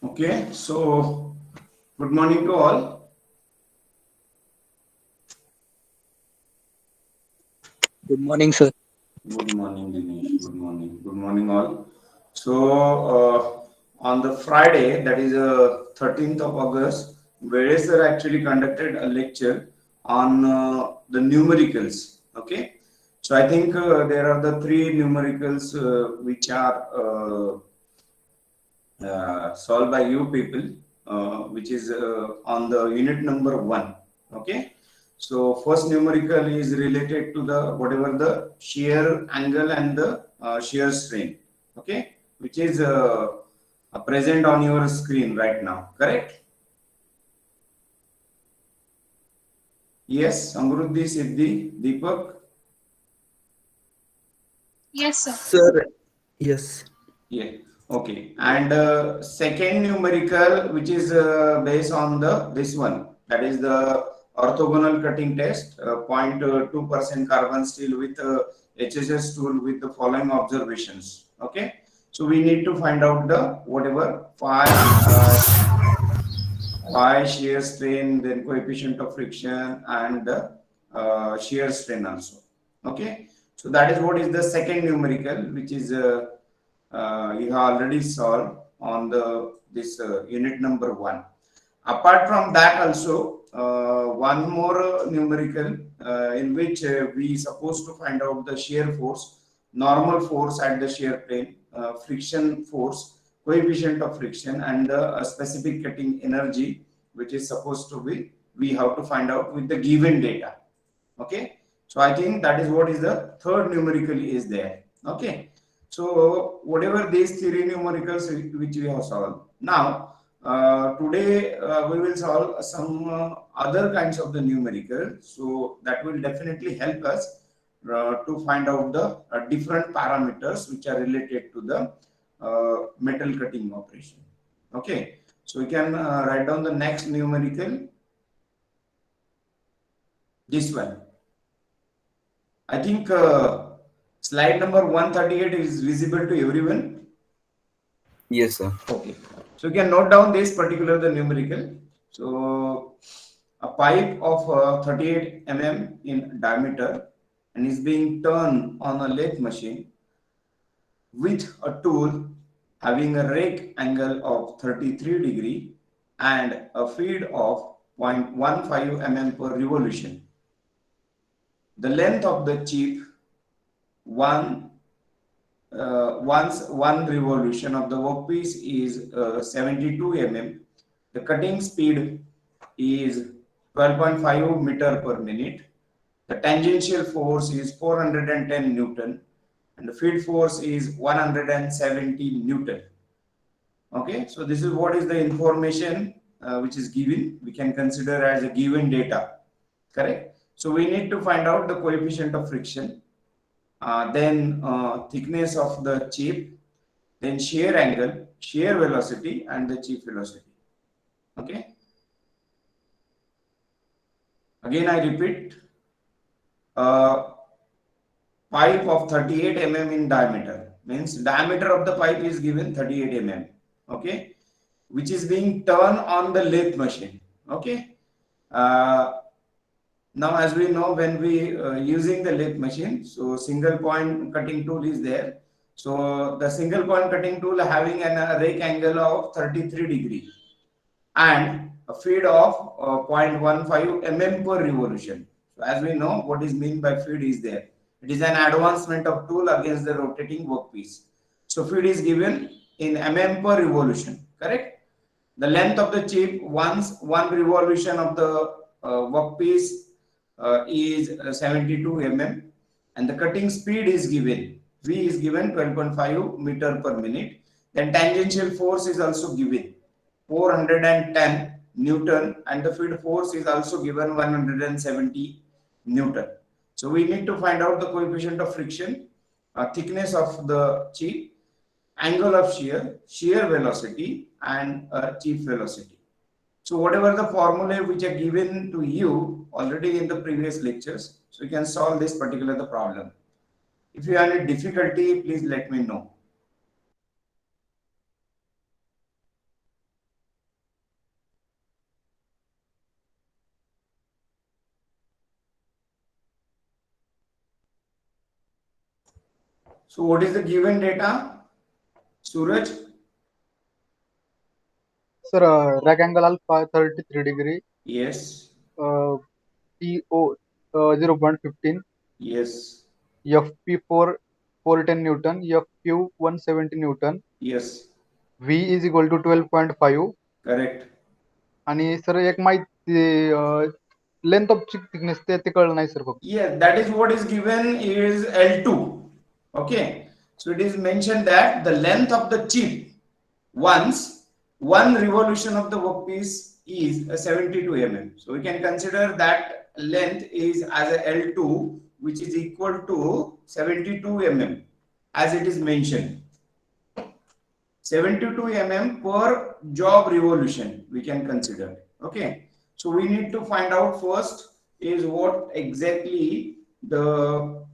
Okay, so good morning to all. Good morning, sir. Good morning, Dinesh. Good morning. Good morning, all. So, on the Friday, that is 13th of August, Vede sir actually conducted a lecture on the numericals. Okay, so I think there are the three numericals which are solved by you people, which is on the unit number one. Okay, so first numerical is related to the whatever the shear angle and the shear strain. Okay, which is present on your screen right now. Correct? Yes, Amruddhi, Siddhi, Deepak. Yes, sir. Sir, yes. Yeah. Okay. And second numerical, which is based on the this one, that is the orthogonal cutting test, 0.2% carbon steel with HSS tool with the following observations. Okay. So we need to find out the whatever phi shear strain, then coefficient of friction, and the shear strain also. Okay, so that is what is the second numerical, which is you have already solved on the this unit number one. Apart from that, also one more numerical in which we supposed to find out the shear force, normal force at the shear plane, friction force, coefficient of friction, and the specific cutting energy, which is supposed to be we have to find out with the given data. Okay, so I think that is what is the third numerical is there. Okay, so whatever these three numericals which we have solved now, today we will solve some other kinds of the numerical, so that will definitely help us to find out the different parameters which are related to the metal cutting operation. Okay, so we can write down the next numerical, this one. I think slide number 138 is visible to everyone. Yes, sir. Okay. So you can note down this particular the numerical. So a pipe of 38 mm in diameter and is being turned on a lathe machine with a tool having a rake angle of 33 degree and a feed of 0.15 mm per revolution. The length of the chip one once one revolution of the workpiece is 72 mm. The cutting speed is 12.5 meter per minute. The tangential force is 410 Newton and the field force is 170 Newton. Okay, so this is what is the information which is given. We can consider as a given data. Correct. So we need to find out the coefficient of friction, then thickness of the chip, then shear angle, shear velocity, and the chip velocity. Okay. Again, I repeat, uh, pipe of 38 mm in diameter means diameter of the pipe is given 38 mm. Okay, which is being turned on the lathe machine. Okay. Uh, Now, as we know, when we using the lathe machine, so single point cutting tool is there. So the single point cutting tool having an rake angle of 33 degree and a feed of 0.15 mm per revolution. So as we know, what is mean by feed is there. It is an advancement of tool against the rotating workpiece. So feed is given in mm per revolution. Correct. The length of the chip once one revolution of the workpiece is 72 mm and the cutting speed is given. V is given 12.5 meter per minute. Then tangential force is also given 410 Newton and the field force is also given 170 Newton. So we need to find out the coefficient of friction, thickness of the chip, angle of shear, shear velocity, and chip velocity. So whatever the formula which are given to you already in the previous lectures, so you can solve this particular the problem. If you have any difficulty, please let me know. So what is the given data? Suraj? Sir, rack angle alpha 33 degree, Yes. PO 0.15, Yes. FP 410 Newton, FQ 170 Newton, Yes. V is equal to 12.5. Correct. आणि sir एक माहिती length of thickness ते कळलं नाही sir फक्त. Yeah, that is what is given is L2. Okay. So it is mentioned that the length of the chip once one revolution of the workpiece is a 72 mm. So we can consider that length is as a L2, which is equal to 72 mm as it is mentioned. 72 mm per job revolution we can consider. Okay. So we need to find out first is what exactly the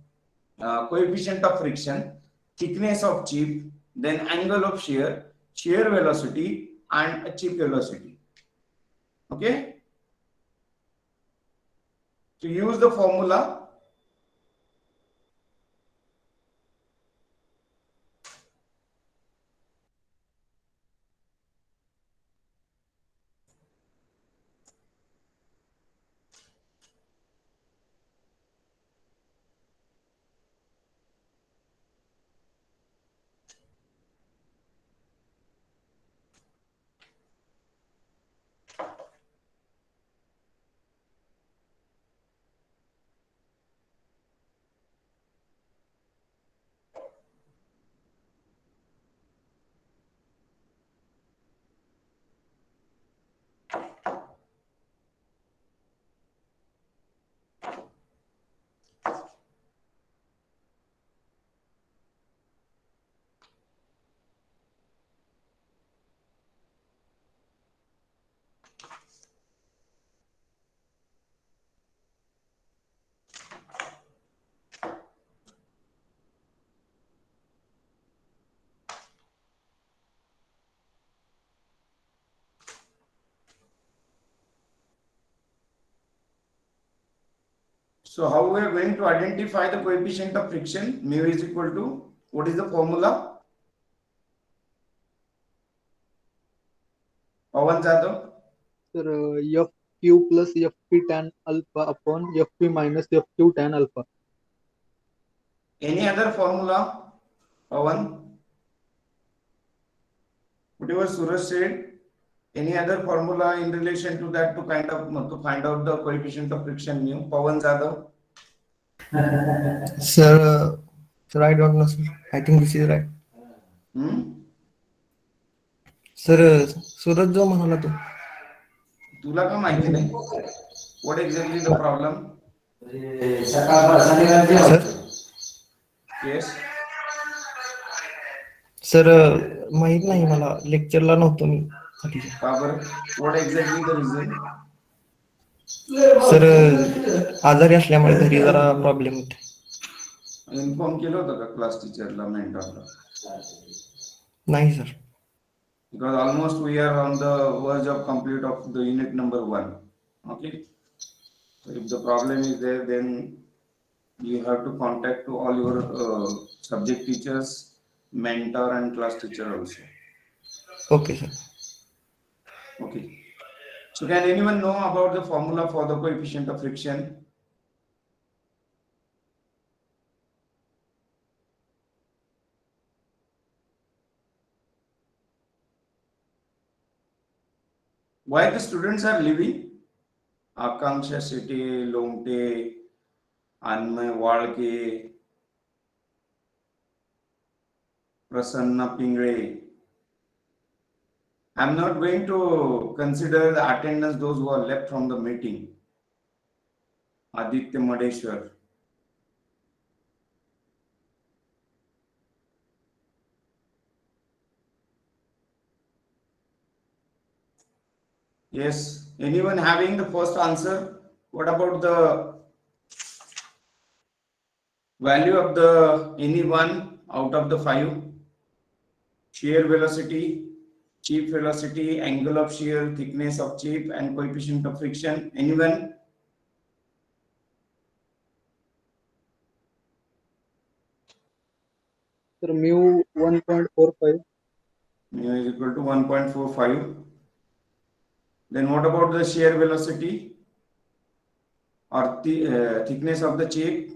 coefficient of friction, thickness of chip, then angle of shear, shear velocity, and chip velocity. Okay. To use the formula, so how we are going to identify the coefficient of friction? Mu is equal to, what is the formula? Pawan Jadhav. Sir FQ plus FP tan alpha upon FP minus FQ tan alpha. Any other formula, Pawan? Whatever Suraj said, any other formula in relation to that to kind of to find out the coefficient of friction mu? Pawan Jadhav. Sir, sir, I don't know, sir. I think this is right. Sir, सूरज जो म्हणाला तो. तुला का माहिती नाही? What exactly the problem? Sir, Yes. Sir माहित नाही मला, लेक्चरला नव्हतो मी. का बरं? What exactly the reason? Sir आजारी असल्यामुळे घरी जरा प्रॉब्लेम होते. इन्फॉर्म केलं होतं का क्लास टीचरला, मेंटरला? नाही sir. Because almost we are on the verge of complete of the unit number 1. Okay. So if the problem is there, then you have to contact to all your subject teachers, mentor, and class teacher also. Okay, sir. Okay. So can anyone know about the formula for the coefficient of friction? Why the students are leaving? Akanksha Shetty, Lomte, Anmay Walke, Prasanna Pingre. I am not going to consider the attendance those who are left from the meeting. Aditya Madeshwar. Yes. Anyone having the first answer? What about the value of the any one out of the 5? Shear velocity, chip velocity, angle of shear, thickness of chip, and coefficient of friction. Anyone? तर mu 1.45. Mu is equal to 1.45. Then what about the shear velocity or the thickness of the chip?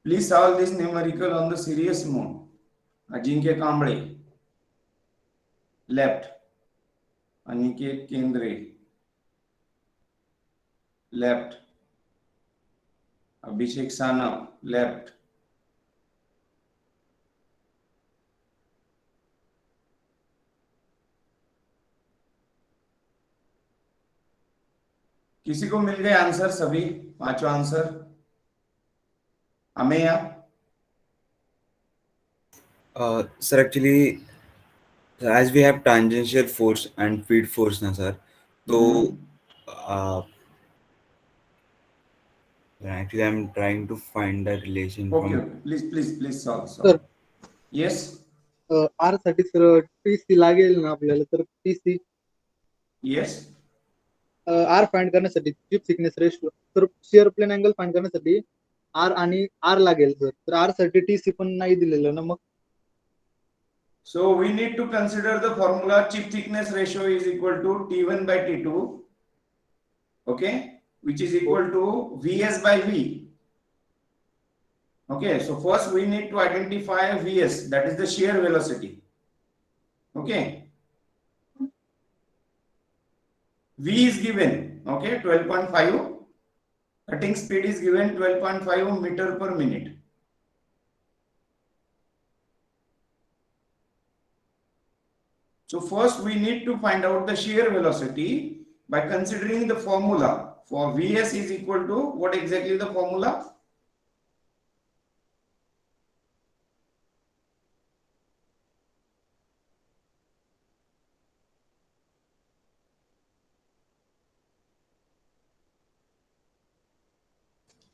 Please solve this numerical on the serious mode. Ajinkya Kamble, left. Aniket Kendre, left. Abhishek Sanav, left. किसी को मिल गए answer? सभी पांचों answer? Ameya? Sir, actually, as we have tangential force and feed force na sir, so actually I'm trying to find the relation Okay, from. please solve. Sir. Yes. R साठी sir TC लागेल ना आपल्याला, तर TC Yes. R find करण्यासाठी chip thickness ratio, तर shear plane angle find करण्यासाठी R आणि R लागेल सर. तर R साठी TC पण नाही दिलेलं ना मग. So we need to consider the formula chip thickness ratio is equal to T1 by T2, okay, which is equal to Vs by V. Okay, so first we need to identify Vs, that is the shear velocity. Okay, V is given, okay, 12.5. Cutting speed is given 12.5 meter per minute. So first we need to find out the shear velocity by considering the formula for Vs is equal to what exactly the formula?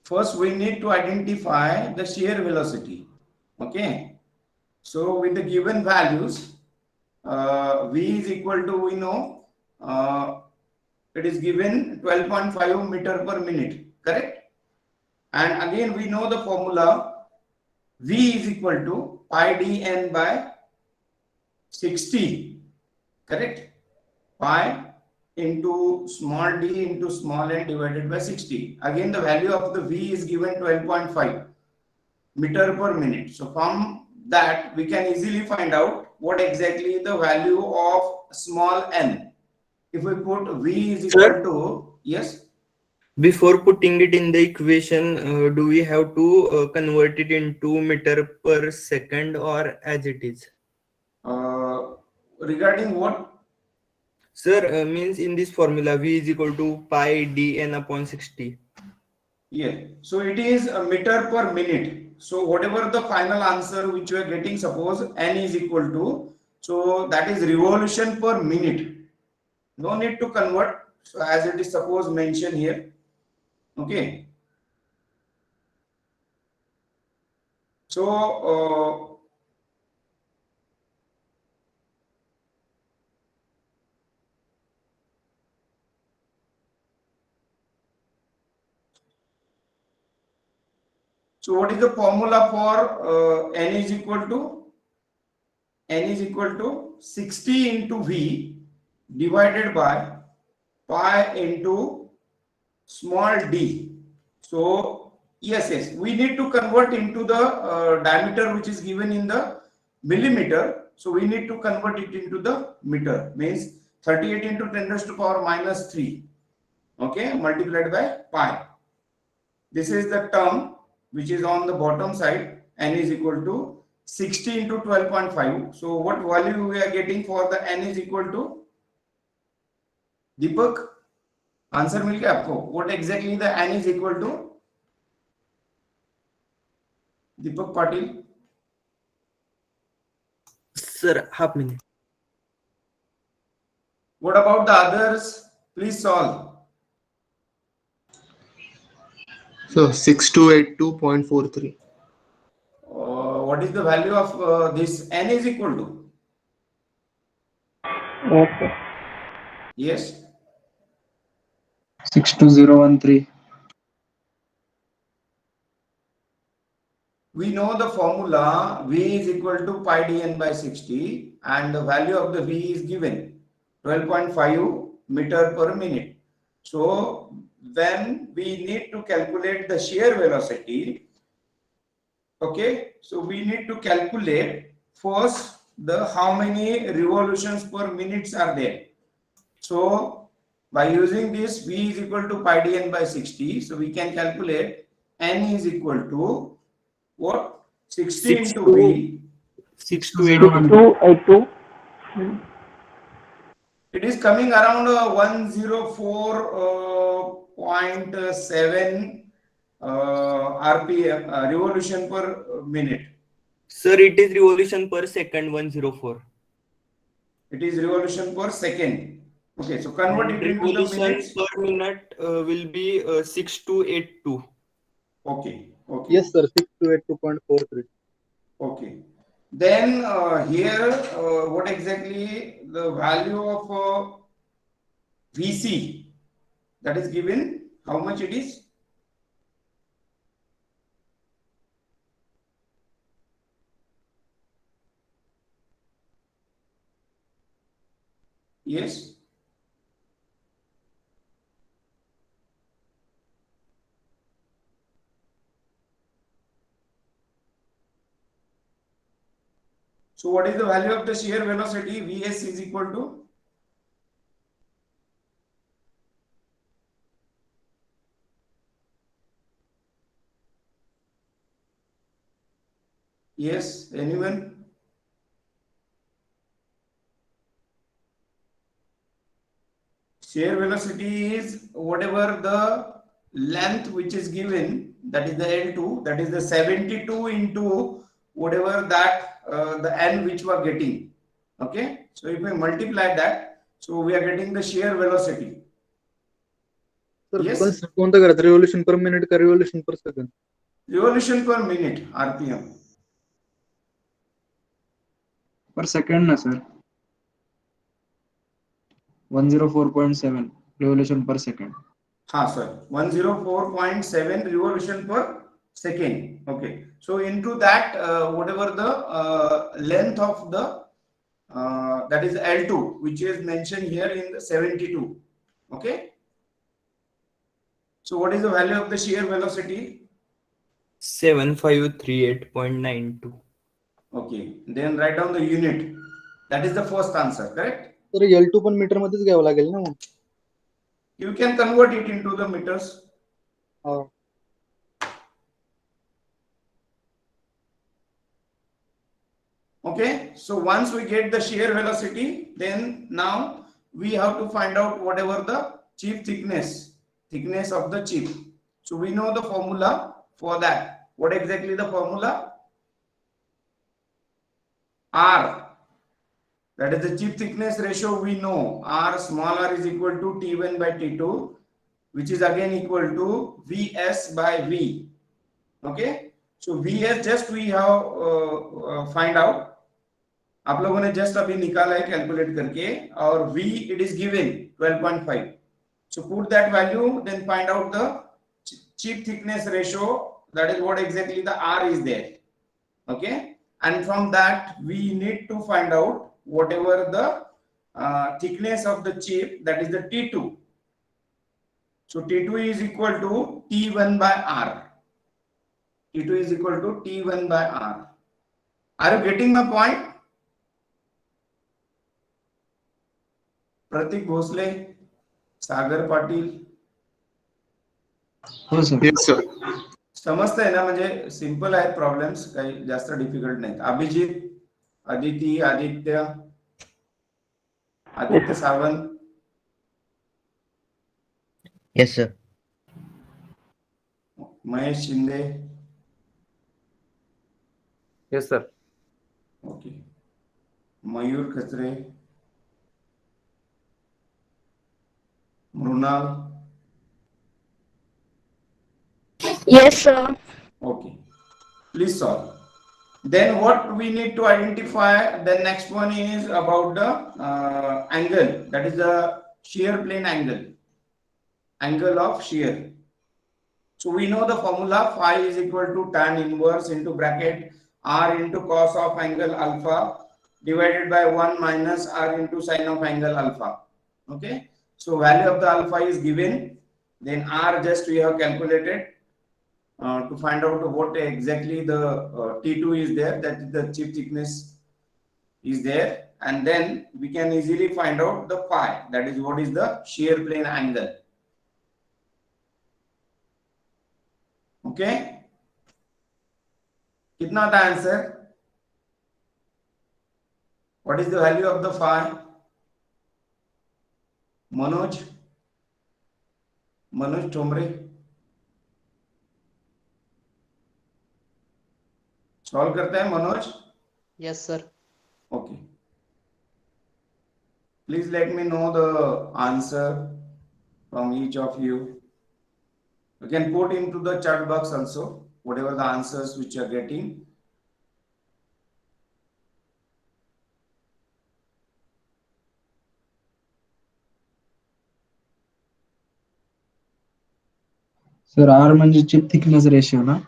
First we need to identify the shear velocity. Okay, so with the given values, V is equal to, we know, it is given 12.5 meter per minute, correct? And again we know the formula V is equal to pi dn by 60, correct? Pi into small d into small n divided by 60. Again the value of the V is given 12.5 meter per minute. So from that we can easily find out what exactly the value of small n. If we put V is equal to, yes. Before putting it in the equation, do we have to convert it into meter per second or as it is? Regarding what? Sir, means in this formula, V is equal to pi dn upon 60. Yeah, so it is a meter per minute. So whatever the final answer which you are getting, suppose n is equal to, so that is revolution per minute. No need to convert. So as it is suppose mentioned here. Okay. So so what is the formula for n is equal to 60 into V divided by pi into small d. So yes, we need to convert into the diameter which is given in the millimeter. So we need to convert it into the meter, means 38 into 10 raised to power minus 3, okay, multiplied by pi. This is the term which is on the bottom side. N is equal to 60 into 12.5. So what value we are getting for the n is equal to? Deepak, answer मिल गया आपको? What exactly the n is equal to? Deepak Patil. Sir, half minute. What about the others? Please solve. So 6282.43. What is the value of this n is equal to? Okay. Yes. 62013. We know the formula V is equal to pi dn by 60 and the value of the V is given 12.5 meter per minute. So when we need to calculate the shear velocity, okay, so we need to calculate first the how many revolutions per minutes are there. So by using this V is equal to pi dn by 60, so we can calculate N is equal to what? 60 6 into to V. 6 to 8 to 282. It is coming around 104.7 RPM revolution per minute. Sir, it is revolution per second 104. It is revolution per second. Okay, so convert And it into the revolution minutes. per minute will be 6282. Okay, okay. Yes, sir. 628.2.43. Okay. Then here, what exactly the value of VC that is given? How much it is? Yes. So what is the value of the shear velocity? Vs is equal to? Yes, anyone? Shear velocity is whatever the length which is given, that is the L2, that is the 72 into whatever that the N which we are getting. Okay, so if we multiply that, so we are getting the shear velocity. Sir Yes. पण कोणतं करायचं revolution per minute का revolution पर second Revolution per minute, RPM. Per second na sir. 104.7 revolution per second. हाँ sir, 104.7 revolution per second. Okay, so into that whatever the length of the that is L2 which is mentioned here in the 72. Okay, so what is the value of the shear velocity? 7538.92. Okay, then write down the unit. That is the first answer, correct? तर L2 पण metre मध्येच घ्यावं लागेल ना मग. You can convert it into the meters. हो. Okay, so once we get the shear velocity, then now we have to find out whatever the chip thickness of the chip. So we know the formula for that. What exactly the formula? R, that is the chip thickness ratio. We know R, small r is equal to T1 by T2, which is again equal to Vs by V. Okay, so Vs just we have find out. आप लोगों ने just अभी निकाला है calculate करके, और V it is given 12.5. So put that value, then find out the chip thickness ratio. That is what exactly the R is there. Okay, and from that we need to find out whatever the thickness of the chip, that is the T2. So T2 is equal to T1 by R. T2 is equal to T1 by R. Are you getting my point? प्रतीक भोसले, सागर पाटील. हो sir. Yes, sir. समजतंय ना, म्हणजे simple आहेत problems, काही जास्त difficult नाहीत. Abhijit, Aditi, Aditya Sawant. Yes, sir. Mahesh Shinde. Yes, sir. Okay. Mayur Khachre. Mrunal. Yes, sir. Okay, please solve. Then what we need to identify, the next one is about the angle, that is the shear plane angle of shear. So we know the formula, phi is equal to tan inverse into bracket r into cos of angle alpha divided by 1 minus r into sin of angle alpha. Okay, so value of the alpha is given, then r just we have calculated to find out what exactly the T2 is there, that is the chip thickness is there, and then we can easily find out the phi, that is what is the shear plane angle. Okay, kitna tha answer? What is the value of the phi? Manoj Tomre, solve करते हैं Manoj? Yes, sir. Okay, please let me know the answer from each of you. You can put into the chat box also whatever the answers which you are getting. Sir R म्हणजे chip thickness ratio ना?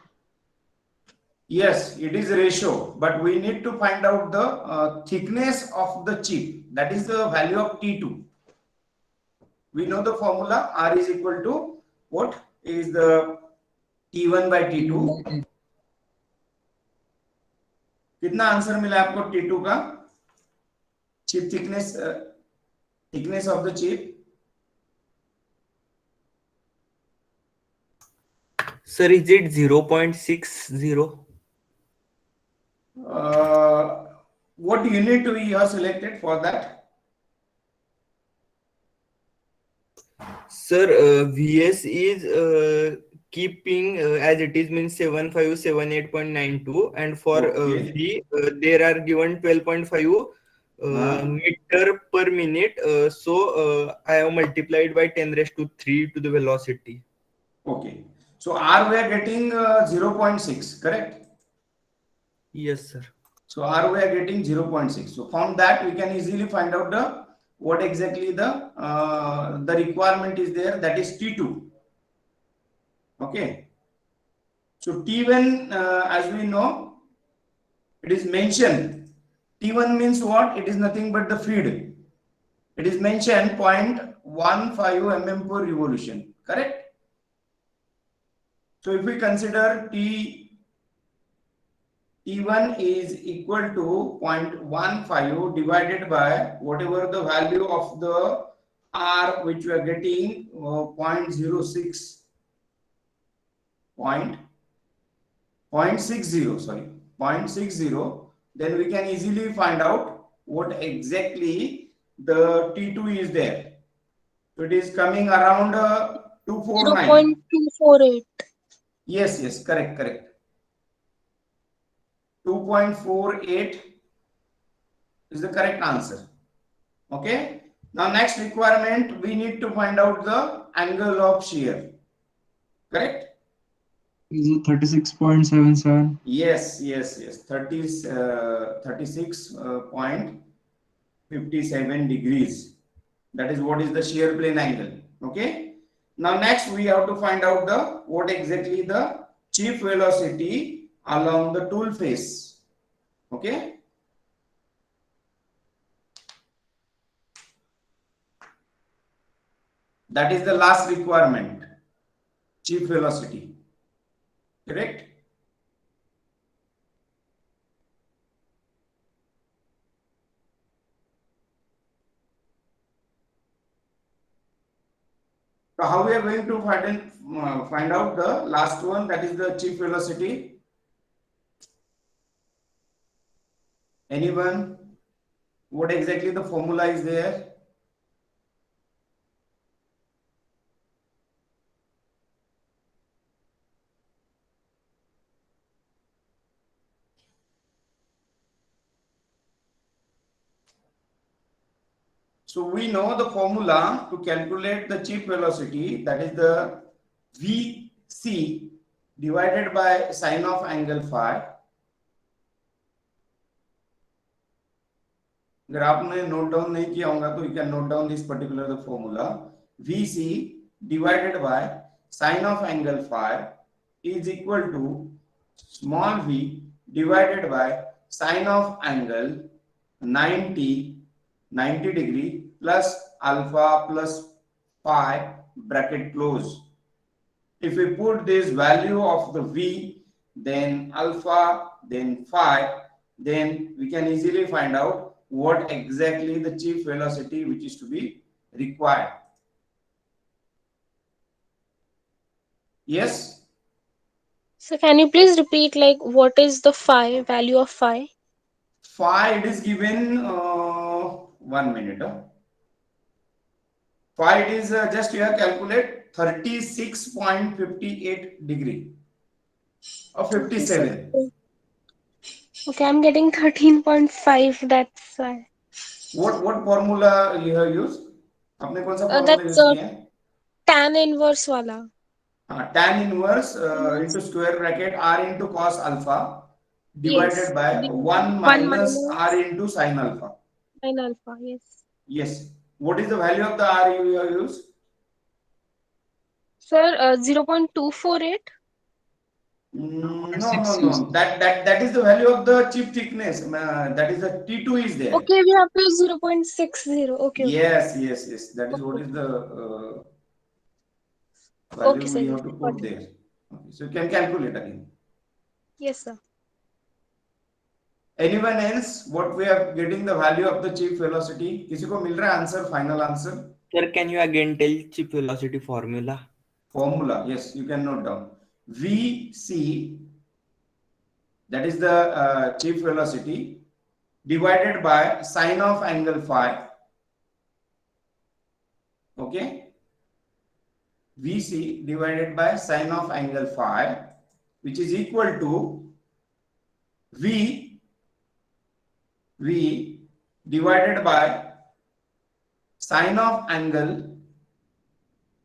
Yes, it is ratio, but we need to find out the thickness of the chip. That is the value of T2. We know the formula, R is equal to what is the T1 by T2. कितना answer मिला आपको T2 का? Chip thickness, thickness of the chip. Sir, is it 0.60? What unit we have selected for that? Sir, VS is keeping as it is, means 7578.92, and for Okay. V there are given 12.5 meter per minute. So I have multiplied by 10 raised to 3 to the velocity. Okay. So R we are getting 0.6, correct? Yes, sir. So R we are getting 0.6. So from that we can easily find out the what exactly the requirement is there, that is T2. Okay. So T1 as we know, it is mentioned. T1 means what? It is nothing but the feed. It is mentioned 0.15 mm per revolution, correct? So if we consider T1 is equal to 0.15 divided by whatever the value of the R which we are getting 0.06, 0.60, then we can easily find out what exactly the T2 is there. So it is coming around 249. 0.248. Yes, correct. 2.48 is the correct answer. Okay. Now next requirement, we need to find out the angle of shear. Correct? Is it 36.77? Yes. 36.57 degrees. That is what is the shear plane angle. Okay. Now next we have to find out what exactly the chip velocity along the tool face. Okay. That is the last requirement, chip velocity. Correct? So how we are going to find out the last one, that is the chip velocity? Anyone? What exactly the formula is there? So we know the formula to calculate the chip velocity, that is the VC divided by sine of angle phi. अगर आपने note down नहीं किया होगा तो you can note down this particular the formula VC divided by sine of angle phi is equal to small v divided by sine of angle 90 degree plus alpha plus phi bracket close. If we put this value of the v, then alpha, then phi, then we can easily find out what exactly the chief velocity which is to be required. Yes. So can you please repeat like what is the phi value of phi? Phi it is given 1 minute. Phi it is just here calculate 36.58 degree or 57. Okay, I'm getting 13.5. That's why. What formula you have used? आपने कौन सा formula That's use किया है? tan inverse wala. Tan inverse into square bracket r into cos alpha divided Yes. by 1 minus r into sin alpha. Sin alpha. Yes. Yes. What is the value of the r you have used? Sir, 0.248. No. That is the value of the chip thickness. That is the T2 is there. Okay, we have to use 0.60. Okay. Yes. That is what is the value Okay, sir. we have to put there. Okay. So you can calculate again. Yes, sir. Anyone else? What we are getting the value of the chip velocity? किसी को मिल रहा है answer? Final answer? Sir, can you again tell chip velocity formula? Formula, yes, you can note down. VC, that is the chip velocity, divided by sine of angle phi. Okay? VC divided by sine of angle phi, which is equal to V divided by sine of angle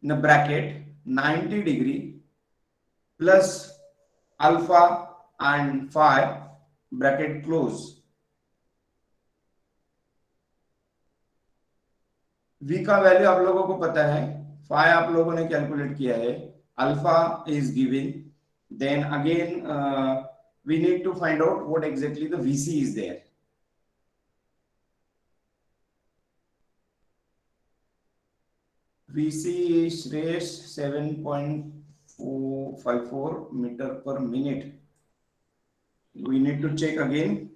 in the bracket 90 degree plus alpha and phi bracket close. V का value आप लोगों को पता है, phi आप लोगों ने calculate किया है, alpha is given, then again we need to find out what exactly the VC is there. VC is Shresh 7.54 meter per minute. We need to check again.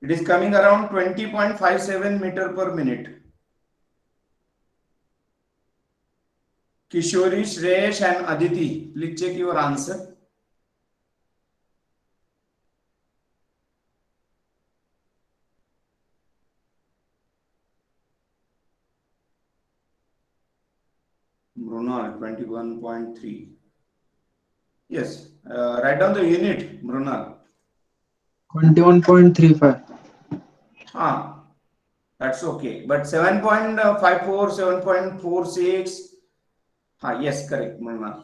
It is coming around 20.57 meter per minute. Kishori, Shresh and Aditi, please check your answer. Brunal 21.3. Yes, write down the unit, Brunal. 21.35. That's okay. But 7.54, 7.46. Yes, correct, Brunal.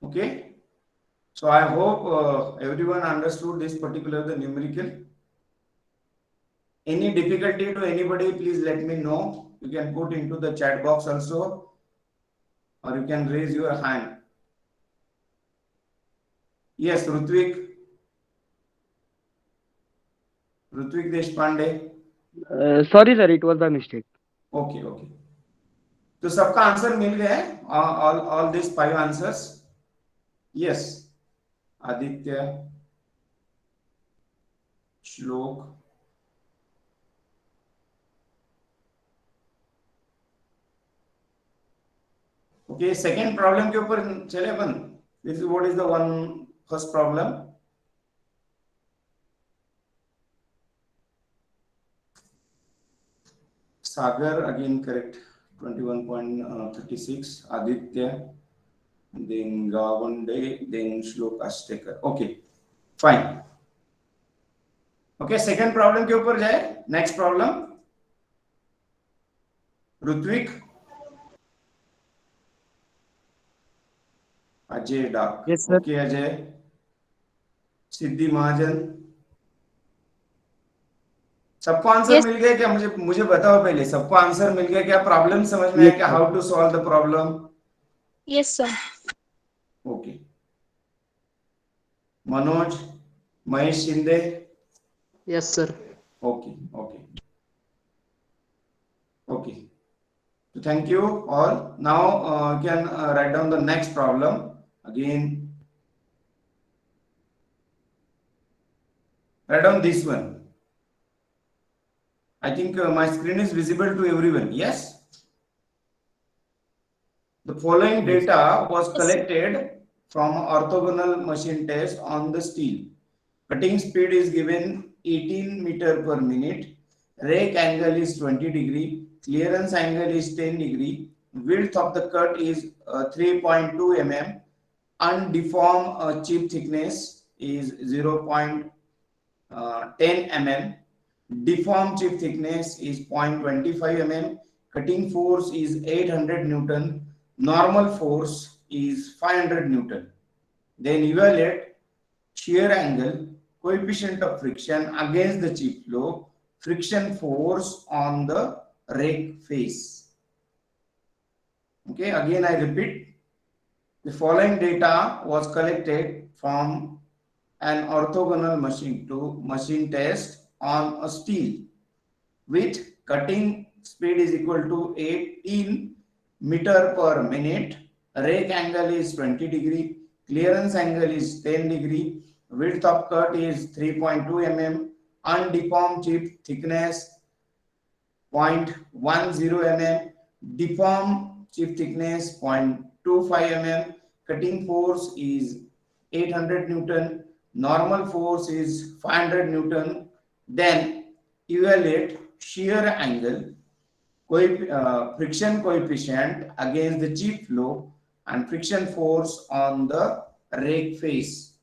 Okay. So I hope everyone understood this particular the numerical. Any difficulty to anybody, please let me know. You can put into the chat box also, or you can raise your hand. Yes, Rutvik Deshpande. Sorry, sir, it was a mistake. Okay. तो सबका answer मिल गया है? All these 5 answers. Yes. Aditya, Shlok. Okay, second problem के ऊपर चले अपन. This is what is the one first problem. Sagar again correct 21.36. Aditya, then Gavande, then Shlok Astekar. Okay, fine. Okay, second problem के ऊपर जाए. Next problem. Rutvik. Ajay डाक. Yes, sir. Okay Ajay. सिद्धि महाजन. सबको answer Yes. मिल गया क्या? मुझे बताओ पहले, सबको आंसर मिल गया क्या? प्रॉब्लम समझ में आया क्या? How to solve the problem? Yes, sir. Okay. Manoj, Mahesh Shinde. Yes, sir. Okay, okay, okay. So thank you all. Now you can write down the next problem again. Write down this one. I think my screen is visible to everyone. Yes. The following data was collected from orthogonal machine test on the steel. Cutting speed is given 18 meter per minute. Rake angle is 20 degree. Clearance angle is 10 degree. Width of the cut is 3.2 mm. Undeformed chip thickness is 0.10 mm. Deformed chip thickness is 0.25 mm. Cutting force is 800 Newton. Normal force is 500 Newton. Then evaluate shear angle, coefficient of friction against the chip flow, friction force on the rake face. Okay, again I repeat, the following data was collected from an orthogonal machine test on a steel with cutting speed is equal to 18 meter per minute. Rake angle is 20 degree. Clearance angle is 10 degree. Width of cut is 3.2 mm. Undeformed chip thickness 0.10 mm. Deformed chip thickness 0.25 mm. Cutting force is 800 Newton. Normal force is 500 Newton. Then evaluate shear angle, friction coefficient against the chip flow, and friction force on the rake face.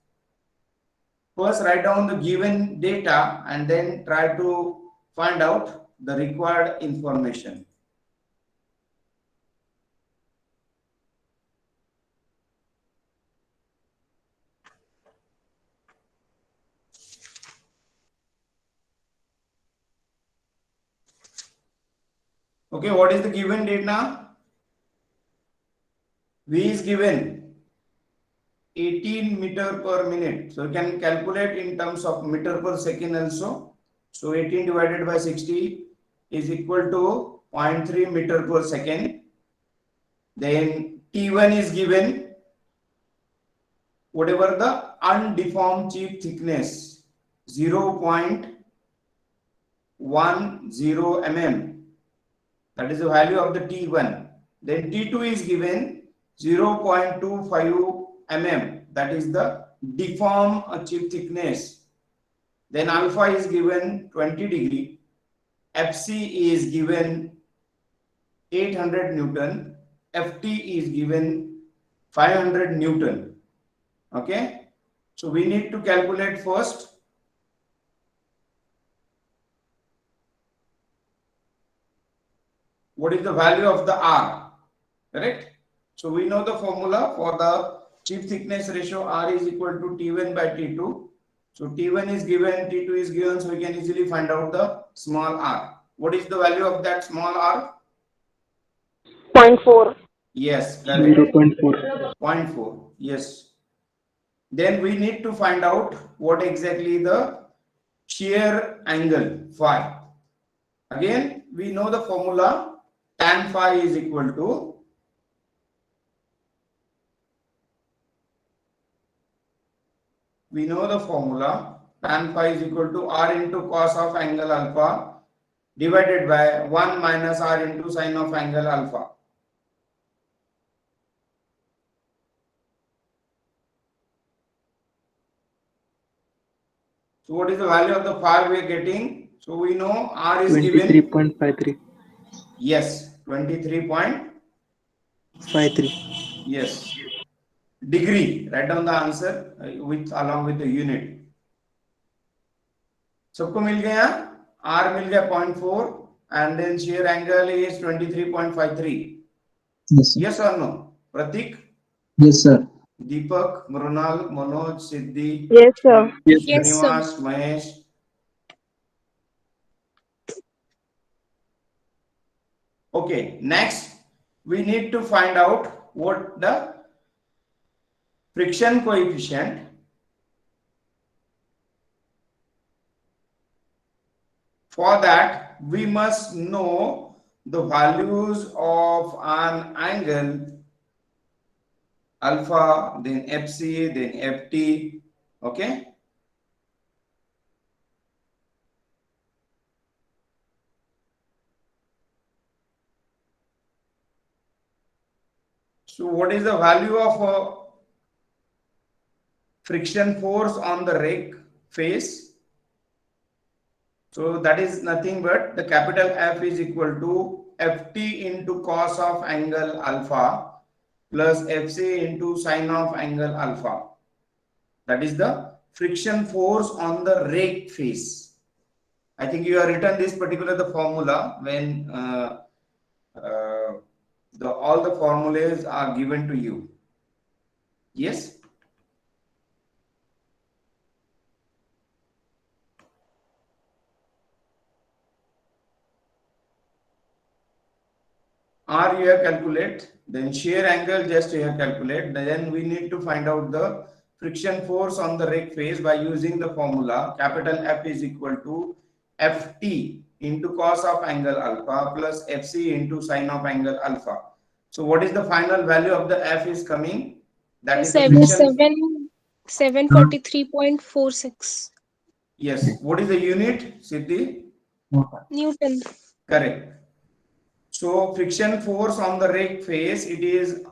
First write down the given data and then try to find out the required information. Okay, what is the given data? V is given 18 meter per minute. So you can calculate in terms of meter per second also. So 18 divided by 60 is equal to 0.3 meter per second. Then T1 is given, whatever the undeformed chip thickness, 0.10 mm. That is the value of the T1. Then T2 is given 0.25 mm. That is the deformed chip thickness. Then alpha is given 20 degree. FC is given 800 Newton. FT is given 500 Newton. Okay. So we need to calculate first what is the value of the R, correct? So we know the formula for the chip thickness ratio. R is equal to T1 by T2. So T1 is given, T2 is given, so we can easily find out the small r. What is the value of that small r? 0.4. Yes, correct. 0.4. 0.4. Yes. Then we need to find out what exactly the shear angle phi. Again, we know the formula. Tan phi is equal to tan phi is equal to r into cos of angle alpha divided by 1 minus r into sin of angle alpha. So what is the value of the phi we are getting? So we know r is given 23.53. yes 23.53. Yes. Degree. Write down the answer with along with the unit. सबको मिल गया R मिल गया 0.4 and then shear angle is 23.53. Yes, sir. Yes or no? Pratik? Yes, sir. Deepak, Mrunal, Manoj, Siddhi, Yes, sir. Yes, sir. Yes, sir. Srinivas, Mahesh. Okay, next we need to find out what the friction coefficient for that we must know the values of an angle alpha, then FC, then FT. Okay. So what is the value of friction force on the rake face? So that is nothing but the capital F is equal to Ft into cos of angle alpha plus Fc into sine of angle alpha. That is the friction force on the rake face. I think you have written this particular the formula when all the formulas are given to you. Yes. R you have calculate, then shear angle just you have calculate. Then we need to find out the friction force on the rake face by using the formula capital F is equal to Ft into cos of angle alpha plus Fc into sine of angle alpha. So what is the final value of the F is coming? That is the friction. 743.46 Yes. What is the unit, Siddhi? Newton. Correct. So friction force on the rake face, it is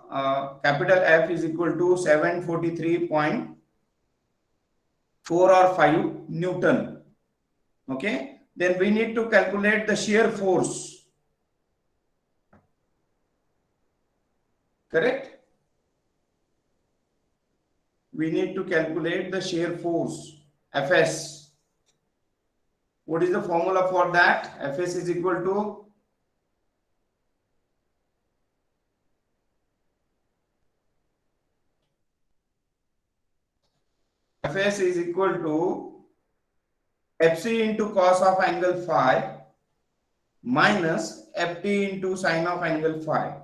capital F is equal to 743.4 or 5 Newton. Okay. Then we need to calculate the shear force. Correct. We need to calculate the shear force, Fs. What is the formula for that? Fs is equal to Fs is equal to Fc into cos of angle phi minus Ft into sine of angle phi.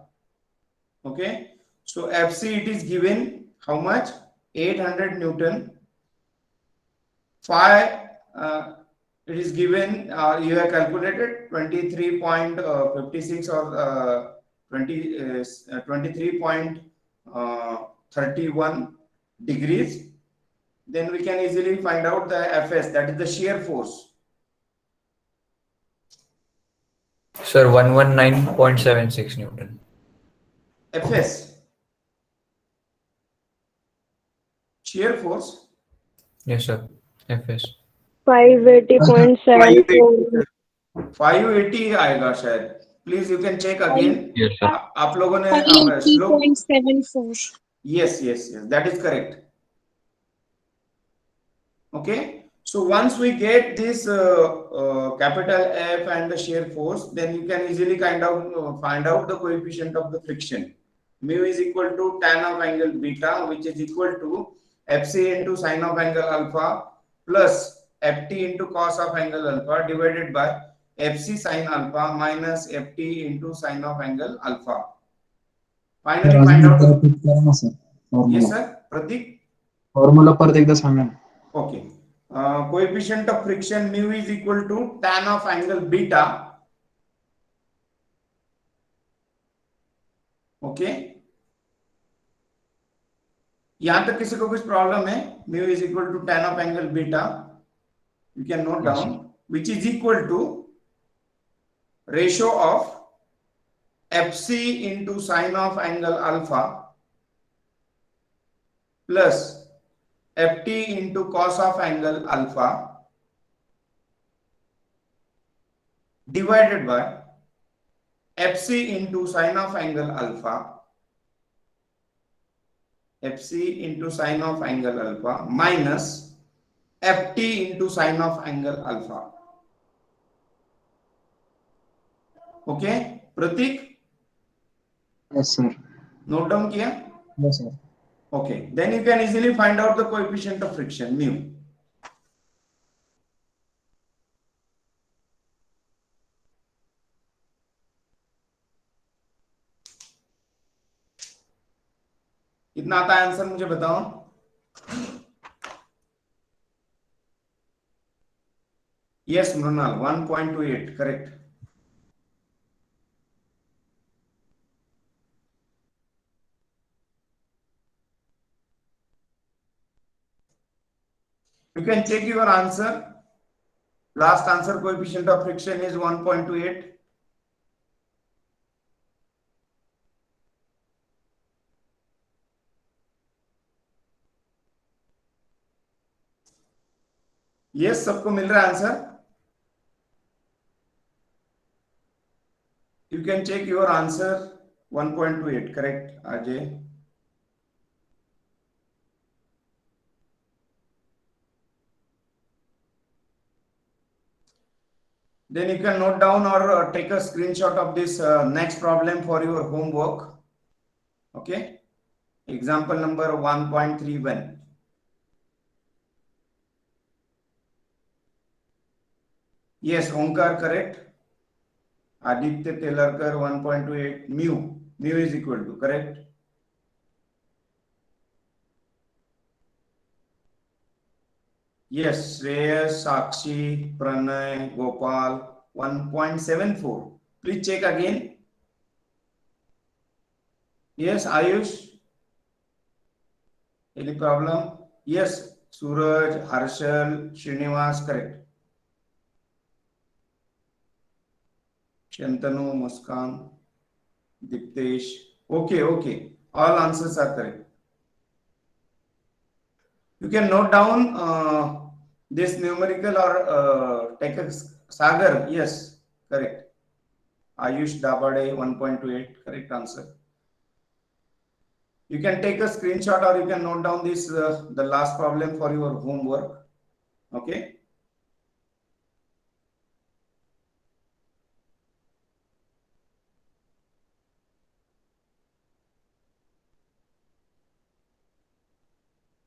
Okay. So Fc it is given how much? 800 Newton. Phi it is given you have calculated 23.56 or 23.31 degrees. Then we can easily find out the Fs, that is the shear force. Sir, 119.76 Newton. Fs, shear force. Yes, sir. Fs. 580.74. 580 आएगा शायद. Please you can check again. Yes, sir. आप लोगों ने slope. 580.74. Yes, that is correct. Okay. So once we get this capital F and the shear force, then you can easily kind of find out the coefficient of the friction. Mu is equal to tan of angle beta, which is equal to Fc into sine of angle alpha plus Ft into cos of angle alpha divided by Fc sine alpha minus Ft into sine of angle alpha. Finally find out. Yes sir, Pratik. Formula परत एकदा सांगा ना. Okay. Coefficient of friction mu is equal to tan of angle beta. Okay. यहां तक किसी को कुछ problem है? Mu is equal to tan of angle beta. You can note down, which is equal to ratio of Fc into sine of angle alpha plus Ft into cos of angle alpha divided by Fc into sine of angle alpha, Fc into sine of angle alpha minus Ft into sine of angle alpha. Okay, Pratik? Yes, sir. Note down किया? Yes, sir. Okay, then you can easily find out the coefficient of friction, mu. कितना आता है answer मुझे बताओ? Yes, Mrunal, 1.28, correct. You can check your answer. Last answer coefficient of friction is 1.28. Yes, सबको मिल रहा है answer? You can check your answer 1.28, correct, Ajay? Then you can note down or take a screenshot of this next problem for your homework. Okay. Example number 1.31. Yes, Omkar, correct. Aditya Telarkar 1.28 mu. Mu is equal to, correct. Yes, Shreyas, Sakshi, Pranay, Gopal 1.74. Please check again. Yes, Ayush. Any problem? Yes, Suraj, Harshal, Srinivas, correct. Shantanu, Muskan, Diptesh. Okay, okay. All answers are correct. You can note down this numerical or take a Sagar. Yes, correct. Ayush Dabade 1.28, correct answer. You can take a screenshot or you can note down this the last problem for your homework. Okay.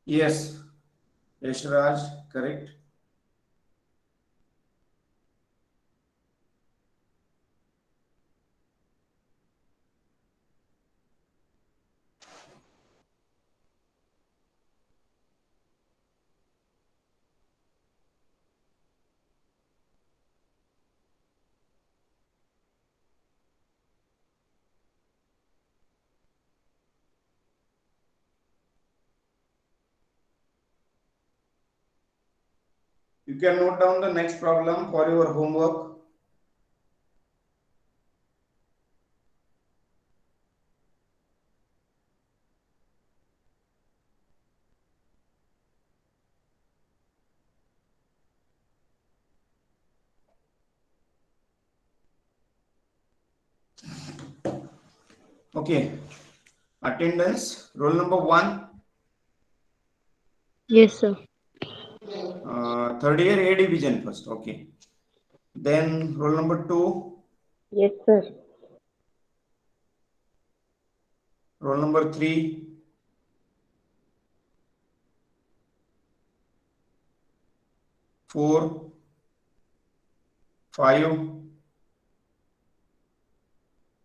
Yes, Yashraj, correct. You can note down the next problem for your homework. Okay. Attendance, roll number 1. Yes, sir. Third year A division first. Okay. Then roll number 2. Yes, sir. Roll number 3. Four, 5,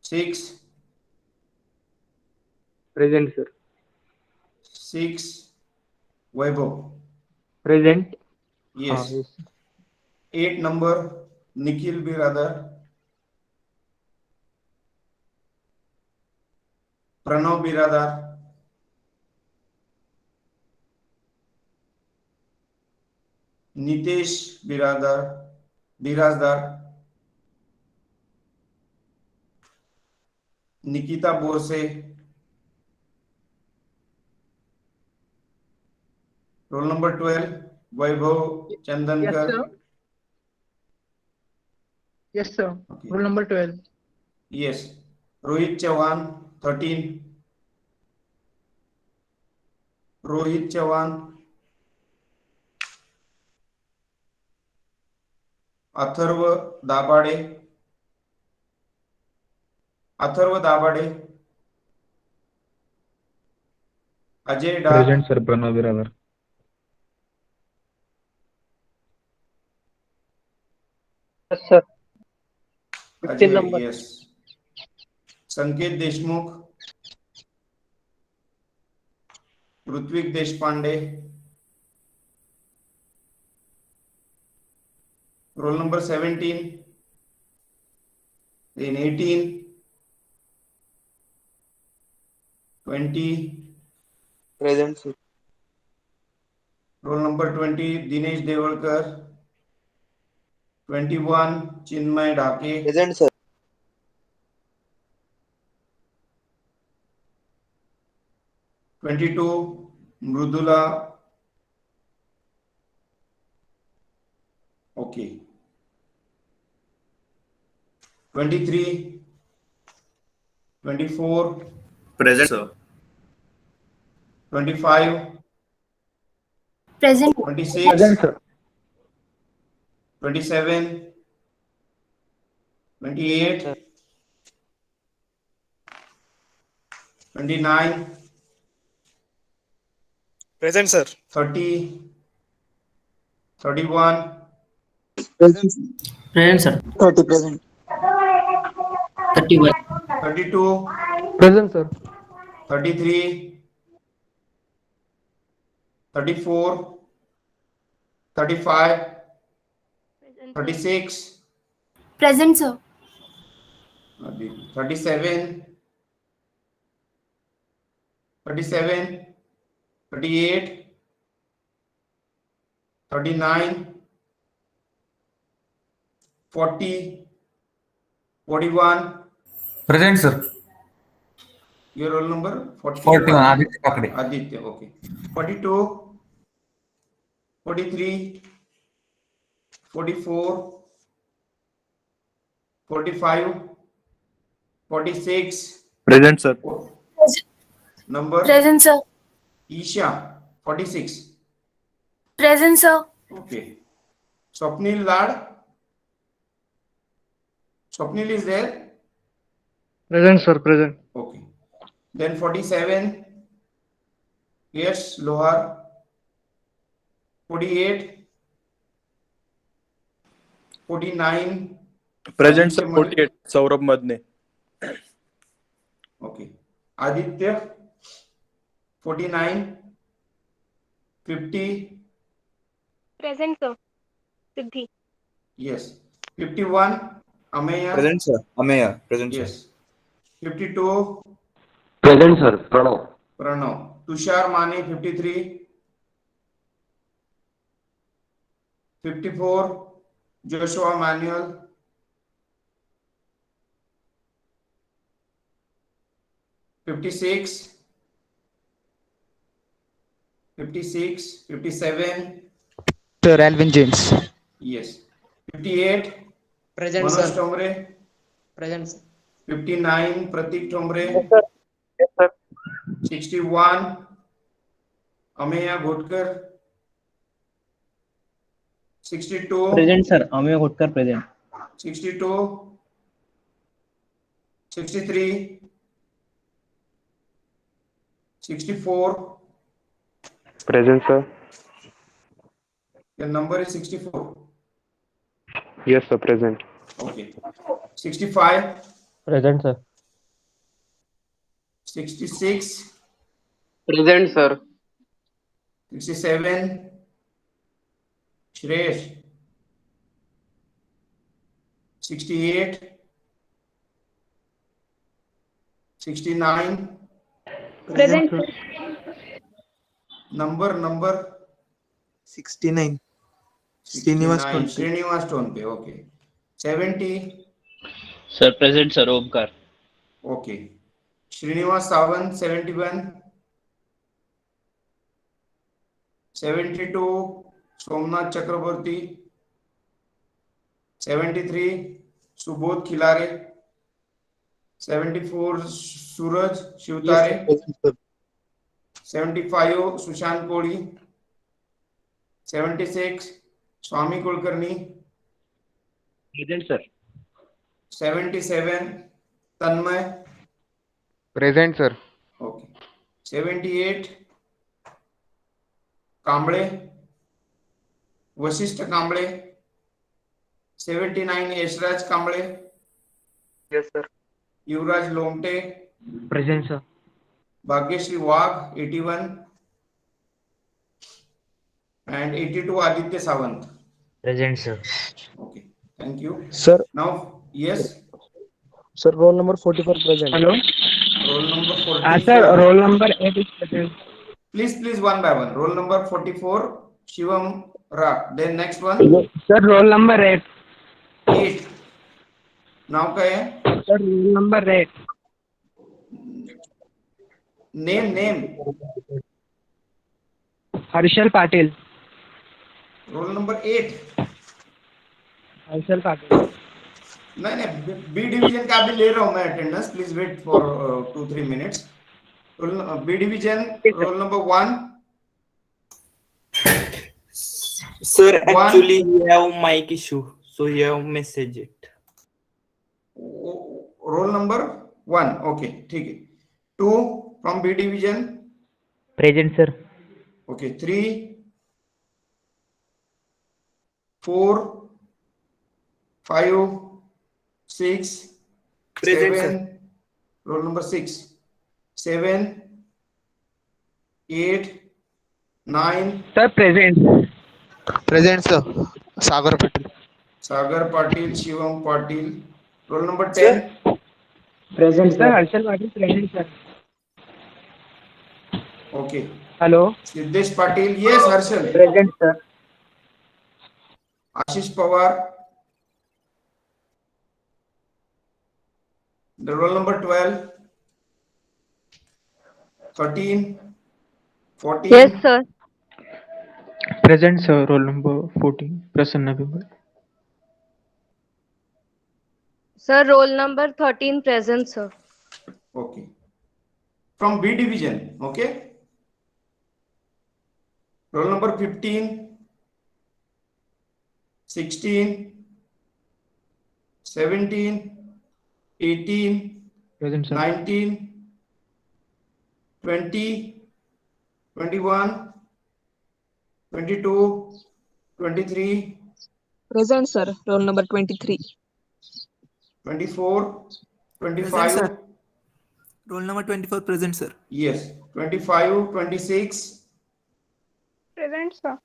6, Present, sir. 6. Vaibhav. Present. Yes. Yes. 8 number Nikhil Biradar. Pranav Biradar. Nitesh Birazdar. Nikita Borse. Roll number 12 Vaibhav Chandankar. Yes, sir. Okay. Rule number 12. Yes. Rohit Chauhan 13. Rohit Chauhan. Atharva Dabade. Ajay Dar. sir. Pranav Biravar. Yes, sir. 15 Ajay, number. yes. Sanket Deshmukh. Rutvik Deshpande. Roll number 17. Then 18. 20. Present, sir. Roll number 20. Dinesh Devalkar. 21. Chinmay Dhake. Present, sir. 22. Mrudula. Okay. 23. 24. Present, sir. 25. Present. 26. Present, sir. 27. 28. 29. Present, sir. 30. 31. Present. Present, sir. 30 present. 31. 32. Present, sir. 33. 34. 35. 36. Present, sir. 37. 37. 38. 39. 40. 41. Present, sir. Your roll number 40. 41. Aditya Kakade. Aditya, okay. 42. 43. 44. 45. 46. Present, sir. Number Present, sir. Isha 46. Present, sir. Okay. Swapnil Lad. Swapnil is there? Present, sir. Present. Okay. Then 47. Yes, Lohar. 48. 49. Present, sir. Aditya 48. Saurabh Madne. Okay. Aditya 49. 50. Present, sir. Siddhi. Yes. 51. Ameya. Present, sir. Ameya. Present, sir. Yes. 52. Present, sir. Pranav. Pranav. Tushar Mane 53. 54. Joshua Manuel. 56. 56. 57. Sir, Alvin James. Yes. 58. Present, Manoj sir. Tomre. Present, sir. 59. Pratik Tomre. Yes, sir. 61. Ameya Ghotkar. 62. Present, sir. Ameya Ghotkar present. 62. 63. 64. Present, sir. The number is 64. Yes, sir. Present. Okay. 65. Present, sir. 66. Present, sir. 67. Shresh. 68. 69. Present, sir. Number 69. 69. Srinivas Tonpe. Srinivas Tonpe. Okay. 70. Sir, present, sir. Omkar. Okay. Srinivas Sawant 71. 72. Somnath Chakraborty. 73. Subodh Khilare. 74. Suraj Shivtare. Present, sir. 75. Sushant Kodi. 76. Swami Kulkarni. Present, sir. 77. Tanmay. Present, sir. Okay. 78. Kamble, Vashishtha Kamble, 79 Yashraj Kamble, Yes, sir. Yuvraj Lomte, Present, sir. Bhagyashree Wagh 81 and 82 Aditya Sawant. Present, sir. Okay, thank you. Sir, Now, yes, sir, roll number 44 present. Hello. roll number Sir, 44. roll number 8 is present. Please, one by one. Roll number 44, Shivam Ra. Then next one, Sir, roll number 8. 8. Now क्या है? Sir, roll number 8. Name. Harshal Patil. Roll number 8. Harshal Patil. नहीं B division का अभी ले रहा हूं मैं attendance. Please wait for 2-3 minutes. B division roll number 1. Sir, One. actually we have mic issue, so you have message it. Roll number 1. Okay ठीक है. 2 from B division. Present, sir. Okay 3, 4, 5, 6, Present, 7. Roll number 6, 7, 8, 9. Sir, present. Present, sir. Sagar Patel. Sagar Patil, Shivam Patil. Roll number 10. Present, sir. Harshal Patil, present, sir. Okay. Hello. Siddhesh Patil. Yes Harshal. Present, sir. Ashish Pawar. The roll number 12, 13, 14. Yes, sir. Present, sir. Roll number 14. Prasanna Bimba. Sir, roll number 13 present, sir. Okay. From B division. Okay. Roll number 15, 16, 17, 18, Present, sir. 19, 20, 21, 22, 23, Present, sir. Roll number 23. 24, 25. Present, sir. Roll number 24 present, sir. Yes. 25, 26. Present, sir.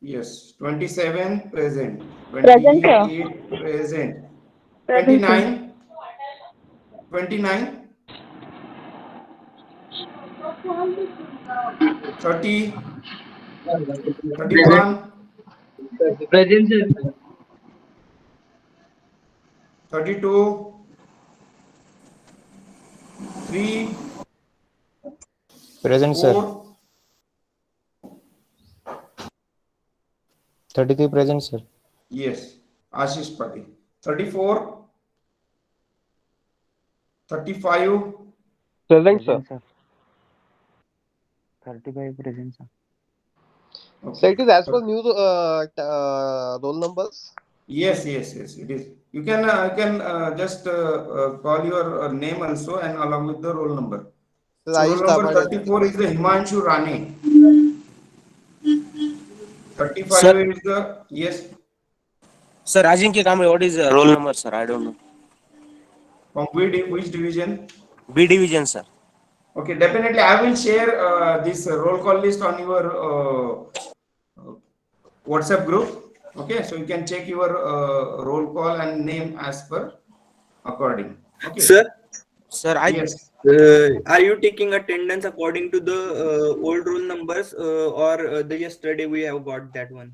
Yes. 27 present. Present, sir. 28 present. Present, 29. 29. 30. 31. Present, sir. 32. 3. Present, 4. 33 present, sir. Yes. Ashish Patil. 34. 35. Present, sir. 35 present, sir. Okay. So it is as per new roll numbers. Yes, it is. You can just call your name also and along with the roll number. So So Ayush roll number Damade. 34 is the Himanshu Rane. 35 Sir. is the, yes, Sir, Ajinkya Kamble, what is the roll number, sir? I don't know. from which division? B division, sir. Okay, definitely I will share this roll call list on your WhatsApp group. Okay, so you can check your roll call and name as per according. Okay. Sir, Yes. are you taking attendance according to the old roll numbers or the yesterday we have got that one?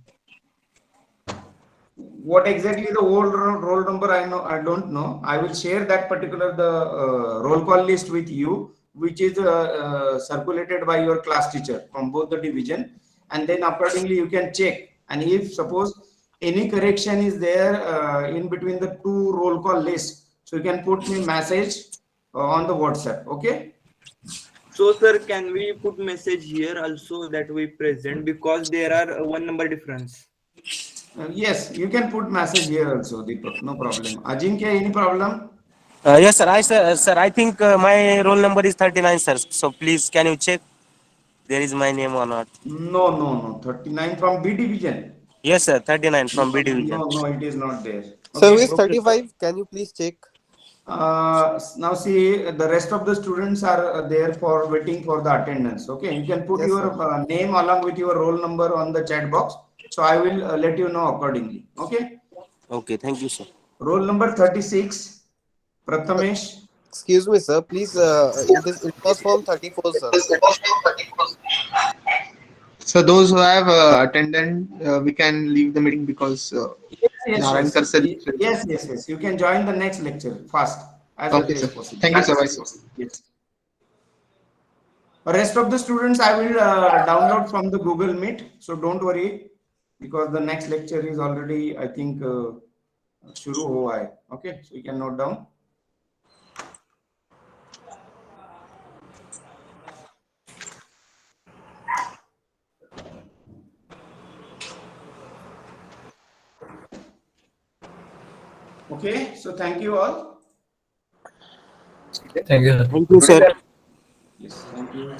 What exactly the old roll number I don't know. I will share that particular the roll call list with you, which is circulated by your class teacher from both the division, and then accordingly you can check. And if suppose any correction is there in between the two roll call lists, so you can put me message on the WhatsApp. Okay. So, sir, can we put message here also that we present because there are one number difference? Yes, you can put message here also, Deepak. No problem. Ajinkya, any problem? Yes, sir. I think my roll number is 39, sir. So please, can you check? there is my name or not. No. 39 from B division. Yes, sir. 39 from B division. No, it is not there. Service Okay. 35. Can you please check? Now see, the rest of the students are there for waiting for the attendance. Okay, you can put Yes, your name along with your roll number on the chat box. So I will let you know accordingly. Okay. Okay. Thank you, sir. Roll number 36, Prathamesh. Excuse me, sir. Please, it was from 34, sir. So those who have attended, we can leave the meeting because Narayan Karsal. Yes. You can join the next lecture fast as Okay, early as sir. possible. Thank you, sir. Bye, sir. Yes. Rest of the students I will download from the Google Meet. So don't worry because the next lecture is already, I think, shuru hua hai. Okay, so you can note down. Okay, so thank you all. Thank you. Thank you, sir. Yes, thank you.